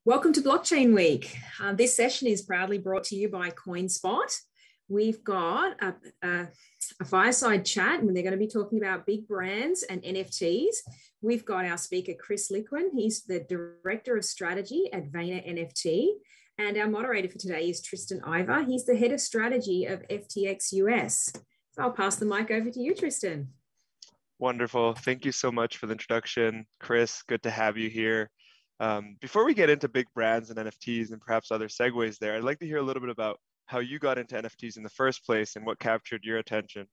Welcome to Blockchain Week. This session is proudly brought to you by CoinSpot. We've got a fireside chat, and they're going to be talking about big brands and NFTs. We've got our speaker, Chris Liquin. He's the Director of Strategy at VaynerNFT. And our moderator for today is Tristan Yver. He's the Head of Strategy of FTX US. So I'll pass the mic over to you, Tristan. Wonderful. Thank you so much for the introduction. Chris, good to have you here. Before we get into big brands and NFTs and perhaps other segues there, I'd like to hear a little bit about how you got into NFTs in the first place and what captured your attention.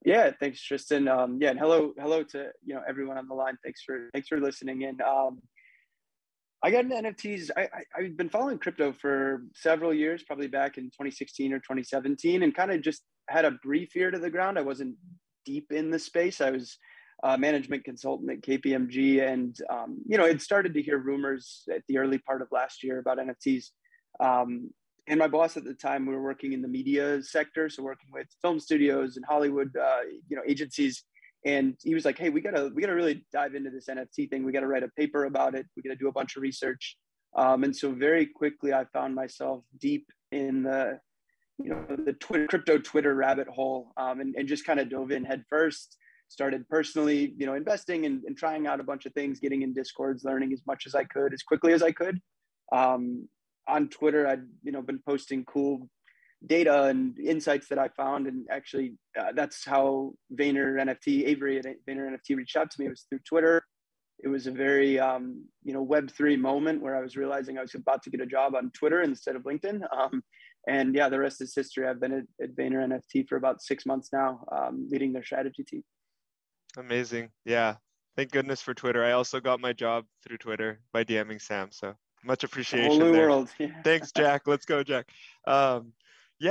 Yeah, thanks, Tristan. And hello to everyone on the line. Thanks for listening in. I got into NFTs. I've been following crypto for several years, probably back in 2016 or 2017, and kind of just had a brief ear to the ground. I wasn't deep in the space. I was a management consultant at KPMG, and had started to hear rumors at the early part of last year about NFTs. And my boss at the time, we were working in the media sector, so working with film studios and Hollywood, agencies. And he was like, "Hey, we gotta really dive into this NFT thing. We gotta write a paper about it. We gotta do a bunch of research." And so very quickly, I found myself deep in the crypto Twitter rabbit hole, and just kind of dove in head first. Started personally, investing and trying out a bunch of things, getting in Discords, learning as much as I could, as quickly as I could. On Twitter, I'd been posting cool data and insights that I found, and actually that's how VaynerNFT, Yver at VaynerNFT reached out to me. It was through Twitter. It was a very Web3 moment where I was realizing I was about to get a job on Twitter instead of LinkedIn. And yeah, the rest is history. I've been at VaynerNFT for about 6 months now, leading their strategy team. Amazing. Yeah. Thank goodness for Twitter. I also got my job through Twitter by DMing Sam. So much appreciation Whole new there. World. Yeah. Thanks, Jack. Let's go, Jack. Yeah,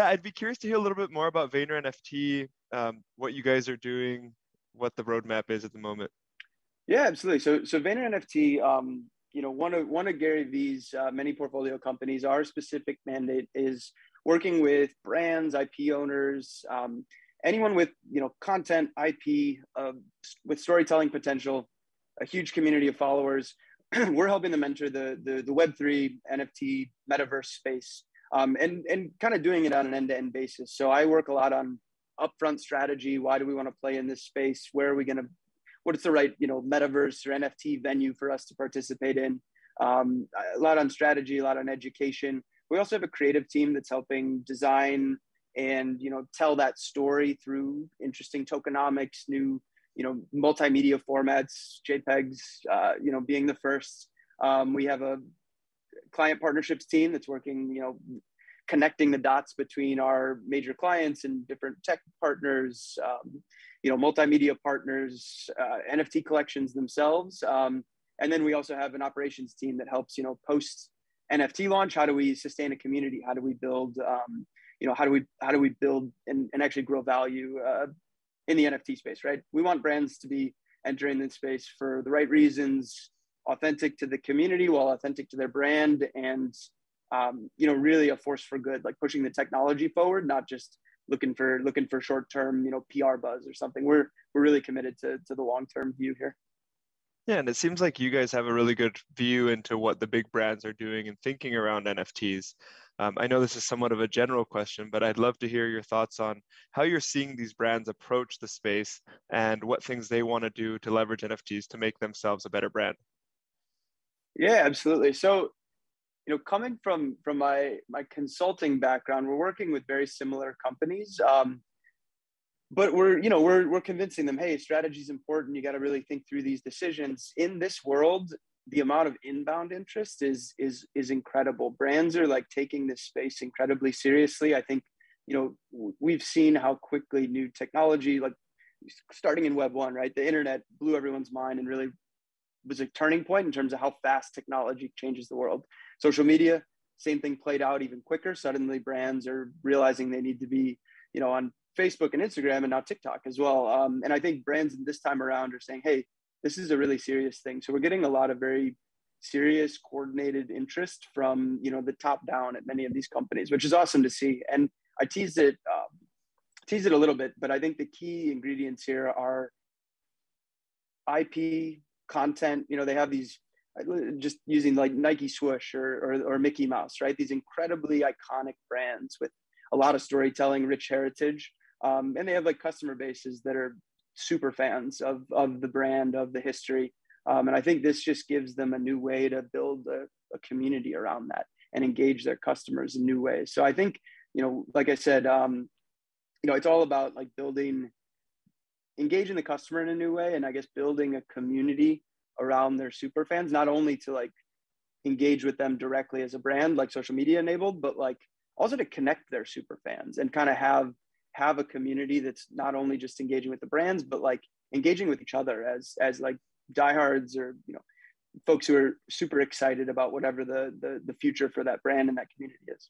I'd be curious to hear a little bit more about VaynerNFT, what you guys are doing, what the roadmap is at the moment. Yeah, absolutely. So VaynerNFT, one of Gary V's many portfolio companies, our specific mandate is working with brands, IP owners, anyone with content, IP, with storytelling potential, a huge community of followers. We're helping them enter the Web3 NFT Metaverse space, and kind of doing it on an end-to-end basis. So I work a lot on upfront strategy. Why do we want to play in this space? Where are we going to? What is the right Metaverse or NFT venue for us to participate in? A lot on strategy, a lot on education. We also have a creative team that's helping design and tell that story through interesting tokenomics, new multimedia formats, JPEGs, being the first. We have a client partnerships team that's working, connecting the dots between our major clients and different tech partners, multimedia partners, NFT collections themselves. And then we also have an operations team that helps, post NFT launch. How do we sustain a community? How do we build, how do we build and actually grow value in the NFT space, right? We want brands to be entering this space for the right reasons, authentic to the community while authentic to their brand, and really a force for good, like pushing the technology forward, not just looking for short-term PR buzz or something. We're really committed to the long-term view here. Yeah, and it seems like you guys have a really good view into what the big brands are doing and thinking around NFTs. I know this is somewhat of a general question, but I'd love to hear your thoughts on how you're seeing these brands approach the space and what things they want to do to leverage NFTs to make themselves a better brand. Yeah, absolutely. So, coming from my consulting background, we're working with very similar companies, but we're convincing them, hey, strategy is important. You got to really think through these decisions. In this world, the amount of inbound interest is incredible. Brands are like taking this space incredibly seriously. I think we've seen how quickly new technology, like starting in Web 1, right? The internet blew everyone's mind and really was a turning point in terms of how fast technology changes the world. Social media, same thing played out even quicker. Suddenly brands are realizing they need to be, on Facebook and Instagram and now TikTok as well. And I think brands this time around are saying, hey, this is a really serious thing. So we're getting a lot of very serious coordinated interest from, the top down at many of these companies, which is awesome to see. And I teased it a little bit, but I think the key ingredients here are IP, content. They have these just using like Nike swoosh or Mickey Mouse, right? These incredibly iconic brands with a lot of storytelling, rich heritage. And they have like customer bases that are super fans of the brand, of the history. And I think this just gives them a new way to build a community around that and engage their customers in new ways. So I think, like I said, it's all about like engaging the customer in a new way, and I guess building a community around their super fans, not only to like engage with them directly as a brand, like social media enabled, but like also to connect their super fans and kind of have a community that's not only just engaging with the brands, but like engaging with each other as like diehards, or folks who are super excited about whatever the future for that brand and that community is.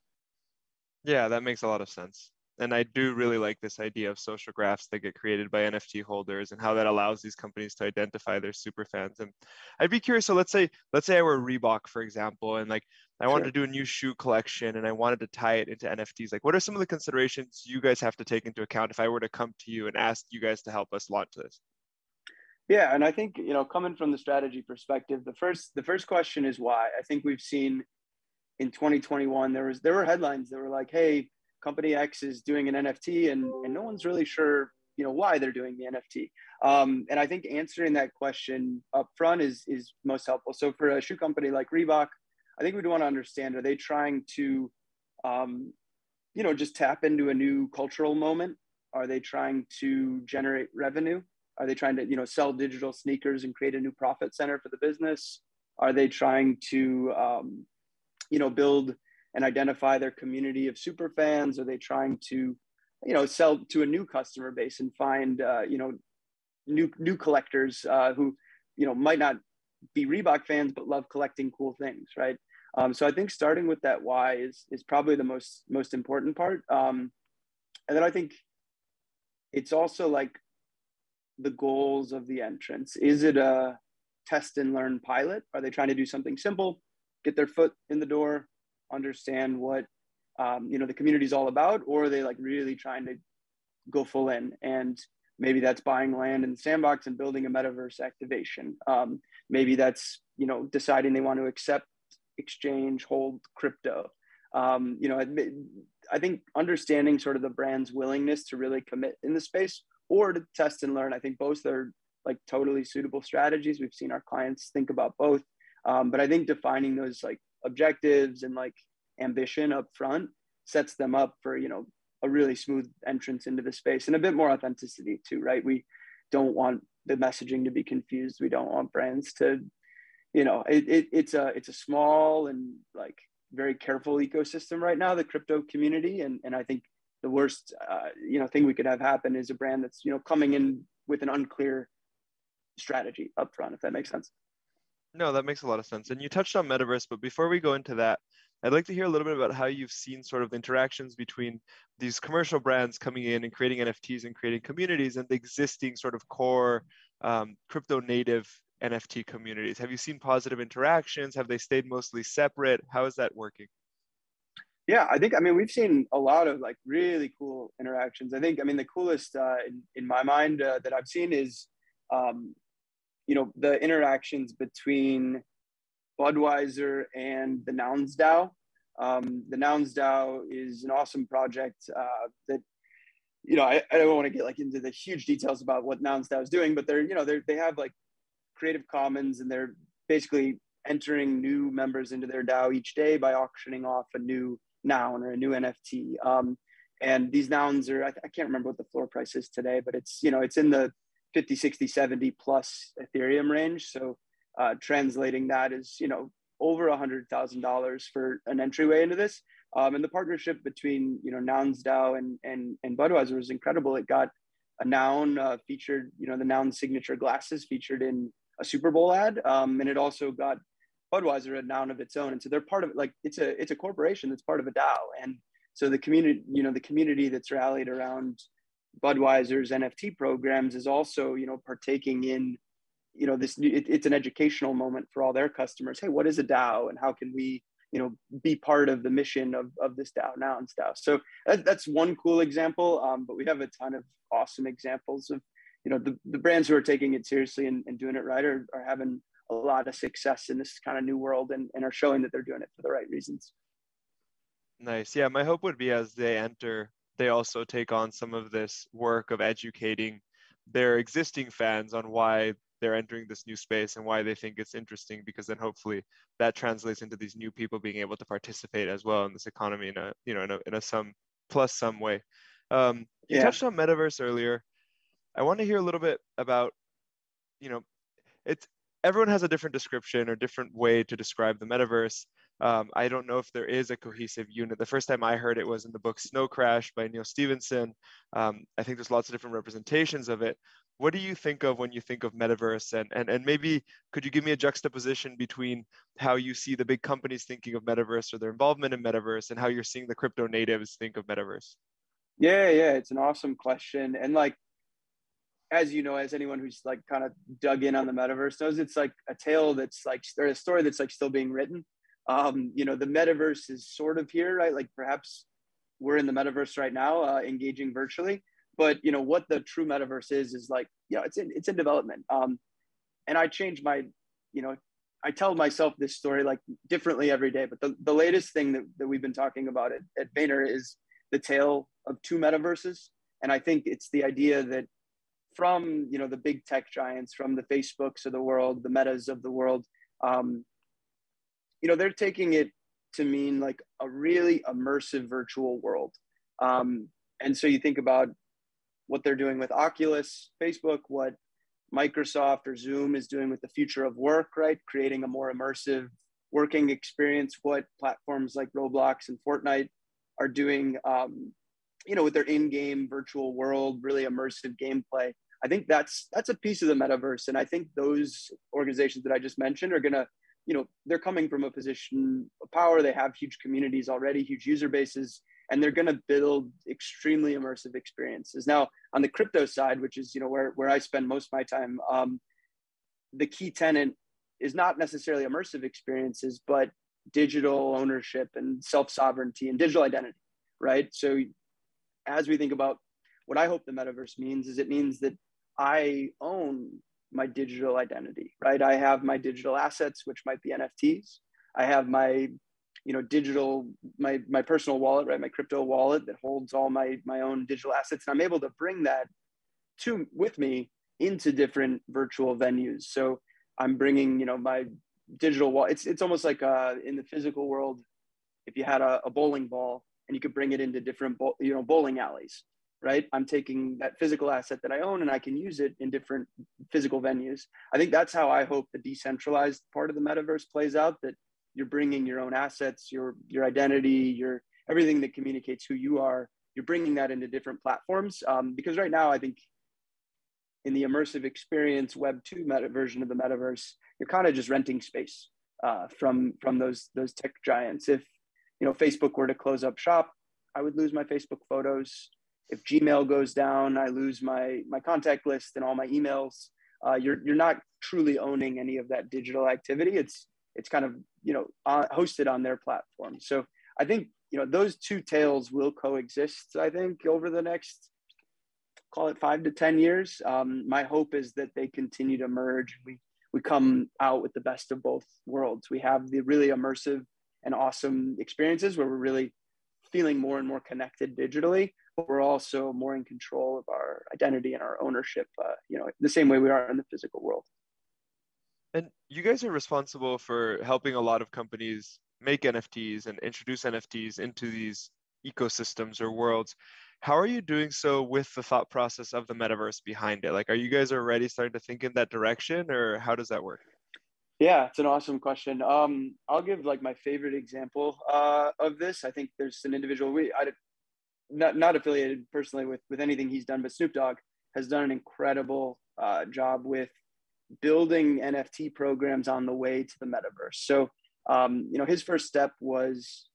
Yeah, that makes a lot of sense. And I do really like this idea of social graphs that get created by NFT holders and how that allows these companies to identify their super fans. And I'd be curious, so let's say I were Reebok, for example, and like I wanted to do a new shoe collection and I wanted to tie it into NFTs. Like, what are some of the considerations you guys have to take into account if I were to come to you and ask you guys to help us launch this? Yeah, and I think, coming from the strategy perspective, the first question is why. I think we've seen in 2021, there were headlines that were like, hey, company X is doing an NFT and no one's really sure, why they're doing the NFT. And I think answering that question up front is most helpful. So for a shoe company like Reebok, I think we'd want to understand, are they trying to, just tap into a new cultural moment? Are they trying to generate revenue? Are they trying to, sell digital sneakers and create a new profit center for the business? Are they trying to, build and identify their community of super fans? Are they trying to, sell to a new customer base and find, new collectors who, might not be Reebok fans, but love collecting cool things, right? So I think starting with that why is probably the most important part. And then I think it's also like the goals of the entrance. Is it a test and learn pilot? Are they trying to do something simple, get their foot in the door, understand what the community is all about, or are they like really trying to go full in? And maybe that's buying land in the sandbox and building a metaverse activation. Maybe that's deciding they want to accept, exchange, hold crypto. I think understanding sort of the brand's willingness to really commit in the space or to test and learn, I think both are like totally suitable strategies. We've seen our clients think about both. But I think defining those like objectives and like ambition up front sets them up for, a really smooth entrance into the space and a bit more authenticity too, right? We don't want the messaging to be confused. We don't want brands to, it's a small and like very careful ecosystem right now, the crypto community. And I think the worst, thing we could have happen is a brand that's, coming in with an unclear strategy up front, if that makes sense. No, that makes a lot of sense. And you touched on Metaverse, but before we go into that, I'd like to hear a little bit about how you've seen sort of the interactions between these commercial brands coming in and creating NFTs and creating communities and the existing sort of core crypto native NFT communities. Have you seen positive interactions? Have they stayed mostly separate? How is that working? Yeah, we've seen a lot of like really cool interactions. The coolest in my mind that I've seen is, the interactions between Budweiser and the Nouns DAO. The Nouns DAO is an awesome project that, I don't want to get like into the huge details about what Nouns DAO is doing, but they have like Creative Commons, and they're basically entering new members into their DAO each day by auctioning off a new noun or a new NFT. And these nouns are, I can't remember what the floor price is today, but it's in the 50, 60, 70 plus Ethereum range. So translating that is, over $100,000 for an entryway into this. And the partnership between, Nouns DAO and Budweiser was incredible. It got a noun featured, the noun signature glasses featured in a Super Bowl ad. And it also got Budweiser a noun of its own. And so they're part of it. Like it's a corporation that's part of a DAO. And so the community that's rallied around Budweiser's NFT programs is also, partaking in, it's an educational moment for all their customers. Hey, what is a DAO and how can we, be part of the mission of this DAO now and stuff. So that's one cool example. But we have a ton of awesome examples of, the brands who are taking it seriously and doing it right are having a lot of success in this kind of new world and are showing that they're doing it for the right reasons. Nice. Yeah, my hope would be as they enter, they also take on some of this work of educating their existing fans on why they're entering this new space and why they think it's interesting, because then hopefully that translates into these new people being able to participate as well in this economy in a, you know, in a some plus some way. You touched on Metaverse earlier. I want to hear a little bit about, you know, it's everyone has a different description or different way to describe the Metaverse. I don't know if there is a cohesive unit. The first time I heard it was in the book Snow Crash by Neil Stephenson. I think there's lots of different representations of it. What do you think of when you think of Metaverse? And maybe could you give me a juxtaposition between how you see the big companies thinking of Metaverse or their involvement in Metaverse and how you're seeing the crypto natives think of Metaverse? Yeah, it's an awesome question. And like, as you know, as anyone who's like kind of dug in on the Metaverse knows, it's like a tale that's like, or a story that's like still being written. You know, the Metaverse is sort of here, right? Like perhaps we're in the Metaverse right now, engaging virtually, but you know, what the true Metaverse is like, you know, it's in development. And I change my, you know, I tell myself this story like differently every day, but the latest thing that we've been talking about at Vayner is the tale of two metaverses. And I think it's the idea that from, you know, the big tech giants, from the Facebooks of the world, the Metas of the world, you know, they're taking it to mean like a really immersive virtual world. And so you think about what they're doing with Oculus, Facebook, what Microsoft or Zoom is doing with the future of work, right? Creating a more immersive working experience, what platforms like Roblox and Fortnite are doing, you know, with their in-game virtual world, really immersive gameplay. I think that's a piece of the Metaverse. And I think those organizations that I just mentioned are going to, you know, they're coming from a position of power. They have huge communities already, huge user bases, and they're going to build extremely immersive experiences. Now, on the crypto side, which is, you know, where I spend most of my time, the key tenet is not necessarily immersive experiences, but digital ownership and self-sovereignty and digital identity, right? So as we think about what I hope the Metaverse means, is it means that I own my digital identity, right? I have my digital assets, which might be NFTs. I have my, you know, digital, my personal wallet, right? My crypto wallet that holds all my own digital assets. And I'm able to bring that with me into different virtual venues. So I'm bringing, you know, my digital wallet. It's almost like in the physical world, if you had a bowling ball and you could bring it into different, you know, bowling alleys, right? I'm taking that physical asset that I own and I can use it in different physical venues. I think that's how I hope the decentralized part of the Metaverse plays out, that you're bringing your own assets, your identity, your everything that communicates who you are, you're bringing that into different platforms. Because right now, I think in the immersive experience Web 2 version of the Metaverse, you're kind of just renting space from those tech giants. If, you know, Facebook were to close up shop, I would lose my Facebook photos. If Gmail goes down, I lose my contact list and all my emails. You're not truly owning any of that digital activity. It's kind of, you know, hosted on their platform. So I think, you know, those two tales will coexist, I think, over the next, call it 5 to 10 years. My hope is that they continue to merge. We come out with the best of both worlds. We have the really immersive and awesome experiences where we're really feeling more and more connected digitally, but we're also more in control of our identity and our ownership, you know, the same way we are in the physical world. And you guys are responsible for helping a lot of companies make NFTs and introduce NFTs into these ecosystems or worlds. How are you doing so with the thought process of the Metaverse behind it? Like, are you guys already starting to think in that direction, or how does that work? Yeah, it's an awesome question. I'll give like my favorite example of this. I think there's an individual, not affiliated personally with anything he's done, but Snoop Dogg has done an incredible job with building NFT programs on the way to the Metaverse. So, you know, his first step was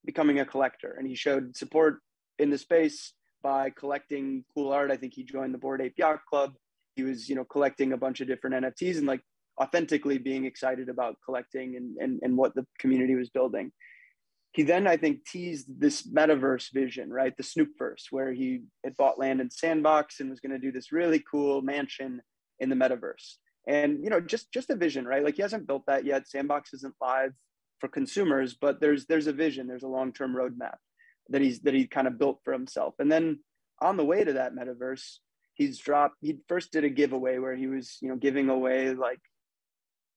becoming a collector, and he showed support in the space by collecting cool art. I think he joined the Bored Ape Yacht Club. He was, you know, collecting a bunch of different NFTs and like authentically being excited about collecting and what the community was building. He then, I think, teased this Metaverse vision, right? The Snoopverse, where he had bought land in Sandbox and was going to do this really cool mansion in the Metaverse. And, you know, just a vision, right? Like he hasn't built that yet. Sandbox isn't live for consumers, but there's a vision, there's a long-term roadmap that he kind of built for himself. And then on the way to that metaverse, he first did a giveaway where he was, you know, giving away like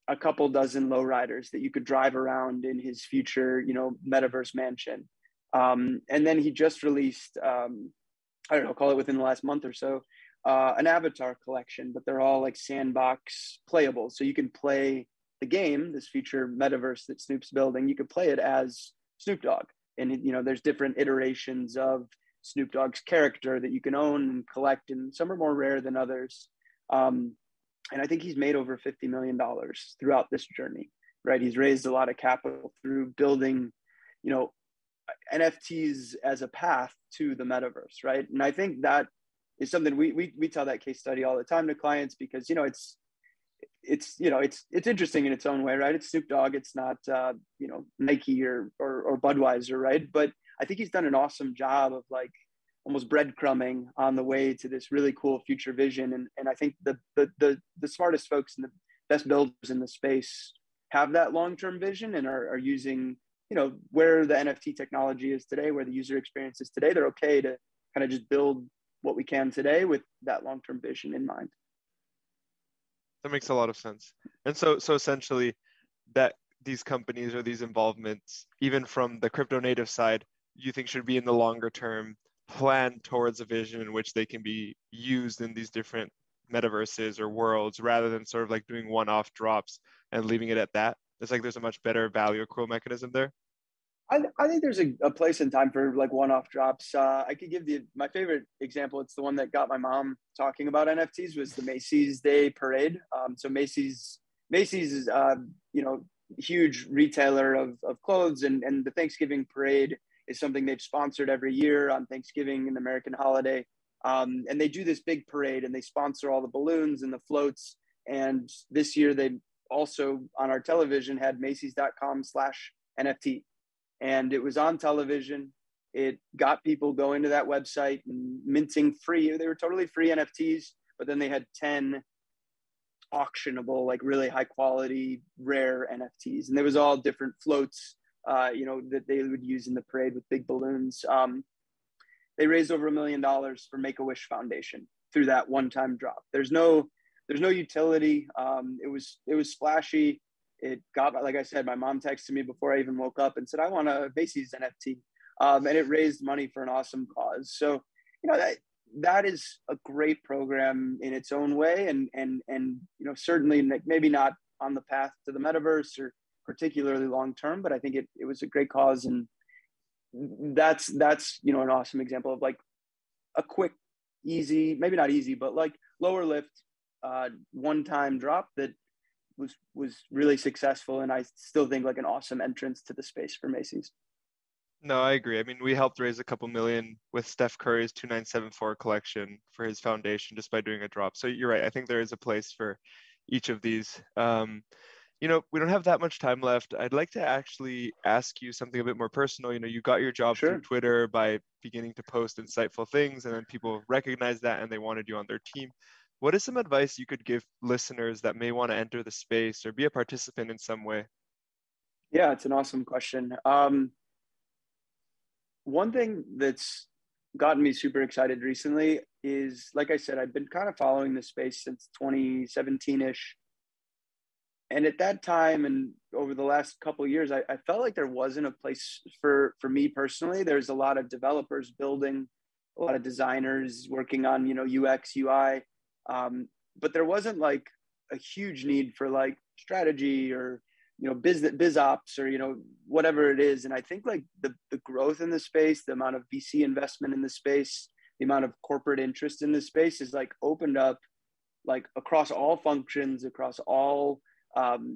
a couple dozen lowriders that you could drive around in his future, you know, metaverse mansion. And then he just released, I don't know, call it within the last month or so, an avatar collection, but they're all like sandbox playable. So you can play the game, this future metaverse that Snoop's building, you could play it as Snoop Dogg. And, you know, there's different iterations of Snoop Dogg's character that you can own and collect, and some are more rare than others. And I think he's made over $50 million throughout this journey, right? He's raised a lot of capital through building, you know, NFTs as a path to the metaverse, right? And I think that is something we tell that case study all the time to clients, because, you know, it's interesting in its own way, right? It's Snoop Dogg. It's not, you know, Nike or Budweiser, right? But I think he's done an awesome job of like almost breadcrumbing on the way to this really cool future vision. And I think the smartest folks and the best builders in the space have that long-term vision and are using, you know, where the NFT technology is today, where the user experience is today. They're okay to kind of just build what we can today with that long-term vision in mind. That makes a lot of sense. And so essentially that these companies or these involvements, even from the crypto native side, you think should be in the longer term plan towards a vision in which they can be used in these different metaverses or worlds, rather than sort of like doing one-off drops and leaving it at that? It's like there's a much better value accrual mechanism there. I think there's a place and time for like one-off drops. I could give my favorite example. It's the one that got my mom talking about NFTs, was the Macy's Day Parade. So Macy's is, you know, huge retailer of clothes, and the Thanksgiving Parade is something they've sponsored every year on Thanksgiving, an American holiday. And they do this big parade, and they sponsor all the balloons and the floats. And this year they also on our television had Macy's.com/NFT. And it was on television. It got people going to that website and minting free. They were totally free NFTs, but then they had 10 auctionable, like really high quality, rare NFTs. And there was all different floats, you know, that they would use in the parade with big balloons. They raised over $1 million for Make-A-Wish Foundation through that one-time drop. There's no utility. It was splashy. It got, like I said, my mom texted me before I even woke up and said, I want a Macy's NFT. And it raised money for an awesome cause. So, you know, that is a great program in its own way. And you know, certainly maybe not on the path to the metaverse or particularly long-term, but I think it was a great cause. And that's, you know, an awesome example of like a quick, easy, maybe not easy, but like lower lift, one-time drop that was really successful, and I still think like an awesome entrance to the space for Macy's. No, I agree. I mean, we helped raise a couple million with Steph Curry's 2974 collection for his foundation just by doing a drop. So you're right. I think there is a place for each of these. You know, we don't have that much time left. I'd like to actually ask you something a bit more personal. You know, you got your job through Twitter by beginning to post insightful things, and then people recognize that and they wanted you on their team. What is some advice you could give listeners that may want to enter the space or be a participant in some way? Yeah, it's an awesome question. One thing that's gotten me super excited recently is, like I said, I've been kind of following this space since 2017-ish. And at that time and over the last couple of years, I felt like there wasn't a place for me personally. There's a lot of developers building, a lot of designers working on, you know, UX, UI. But there wasn't like a huge need for like strategy or, you know, biz ops or, you know, whatever it is. And I think like the growth in the space, the amount of VC investment in the space, the amount of corporate interest in this space is like opened up like across all functions, across all,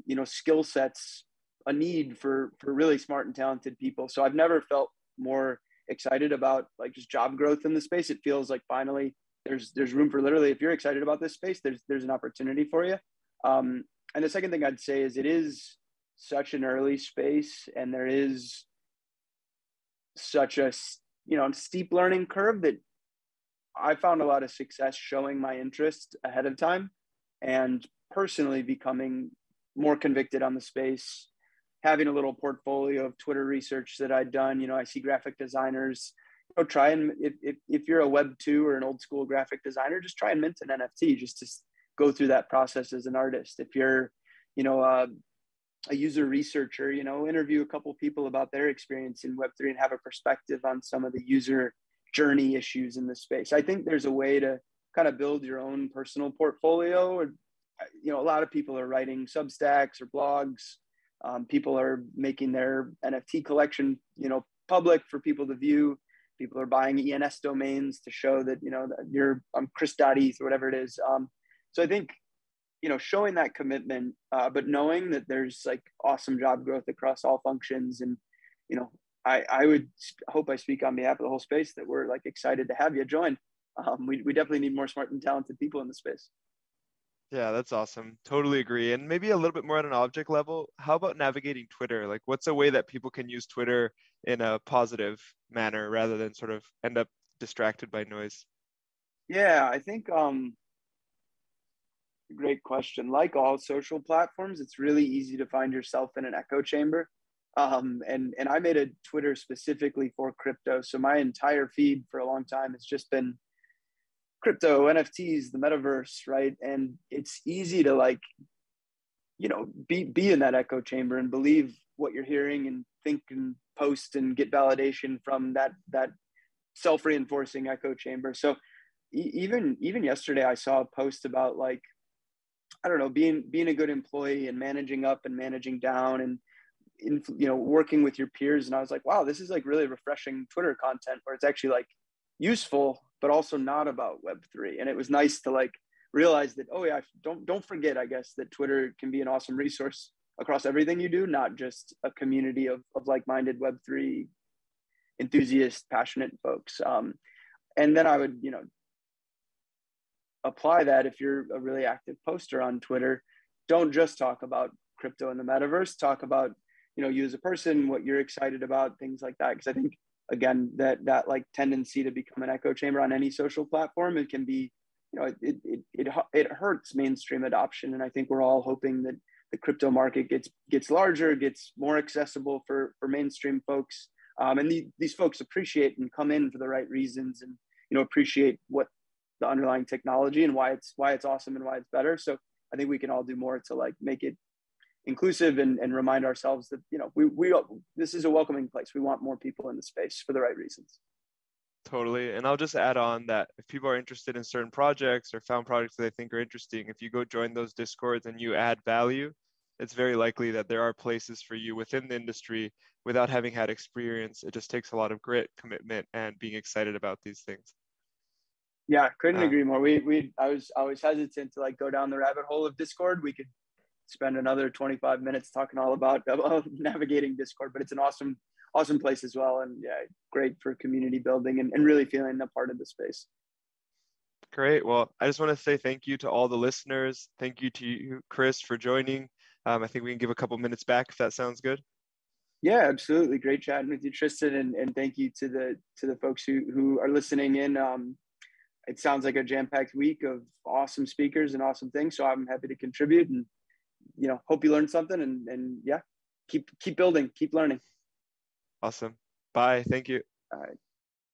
you know, skill sets, a need for really smart and talented people. So I've never felt more excited about like just job growth in the space. It feels like finally there's room for literally, if you're excited about this space, there's an opportunity for you. And the second thing I'd say is it is such an early space, and there is such a, you know, steep learning curve that I found a lot of success showing my interest ahead of time. And personally becoming more convicted on the space, having a little portfolio of Twitter research that I'd done. You know, I see graphic designers, you know, try and if you're a Web 2 or an old school graphic designer, just try and mint an NFT just to go through that process as an artist. If you're, you know, a user researcher, you know, interview a couple people about their experience in Web3 and have a perspective on some of the user journey issues in the space. I think there's a way to kind of build your own personal portfolio. Or, you know, a lot of people are writing Substacks or blogs. People are making their NFT collection, you know, public for people to view. People are buying ENS domains to show that, you know, that you're Chris.eth or whatever it is. So I think, you know, showing that commitment, but knowing that there's like awesome job growth across all functions. And, you know, I would hope I speak on behalf of the whole space that we're like excited to have you join. We definitely need more smart and talented people in the space. Yeah, that's awesome. Totally agree. And maybe a little bit more at an object level, how about navigating Twitter? Like, what's a way that people can use Twitter in a positive manner rather than sort of end up distracted by noise? Yeah, I think great question. Like all social platforms, it's really easy to find yourself in an echo chamber. And I made a Twitter specifically for crypto. So my entire feed for a long time has just been crypto, NFTs, the metaverse, right? And it's easy to like, you know, be in that echo chamber and believe what you're hearing and think and post and get validation from that self-reinforcing echo chamber. So even yesterday, I saw a post about like, I don't know, being a good employee and managing up and managing down and you know, working with your peers. And I was like, wow, this is like really refreshing Twitter content where it's actually like useful, but also not about Web3. And it was nice to like realize that, oh yeah, don't forget, I guess, that Twitter can be an awesome resource across everything you do, not just a community of like-minded Web3 enthusiast, passionate folks. And then I would, you know, apply that if you're a really active poster on Twitter. Don't just talk about crypto and the metaverse, talk about, you know, you as a person, what you're excited about, things like that. Because I think, again, that like tendency to become an echo chamber on any social platform, it can be, you know, it hurts mainstream adoption. And I think we're all hoping that the crypto market gets larger, gets more accessible for mainstream folks. And these folks appreciate and come in for the right reasons, and, you know, appreciate what the underlying technology and why it's awesome and why it's better. So I think we can all do more to like make it inclusive and remind ourselves that, you know, we this is a welcoming place. We want more people in the space for the right reasons. Totally. And I'll just add on that if people are interested in certain projects or found projects that they think are interesting, if you go join those Discords and you add value, it's very likely that there are places for you within the industry without having had experience. It just takes a lot of grit, commitment, and being excited about these things. Yeah, couldn't agree more. I was hesitant to like go down the rabbit hole of Discord. We could spend another 25 minutes talking all about navigating Discord, but it's an awesome place as well. And yeah, great for community building and really feeling a part of the space. Great. Well, I just want to say thank you to all the listeners. Thank you to you, Chris, for joining. I think we can give a couple minutes back if that sounds good. Yeah, absolutely. Great chatting with you, Tristan. And thank you to the folks who are listening in. It sounds like a jam-packed week of awesome speakers and awesome things. So I'm happy to contribute, and, you know, hope you learned something, and yeah, keep building, keep learning. Awesome. Bye. Thank you. All right.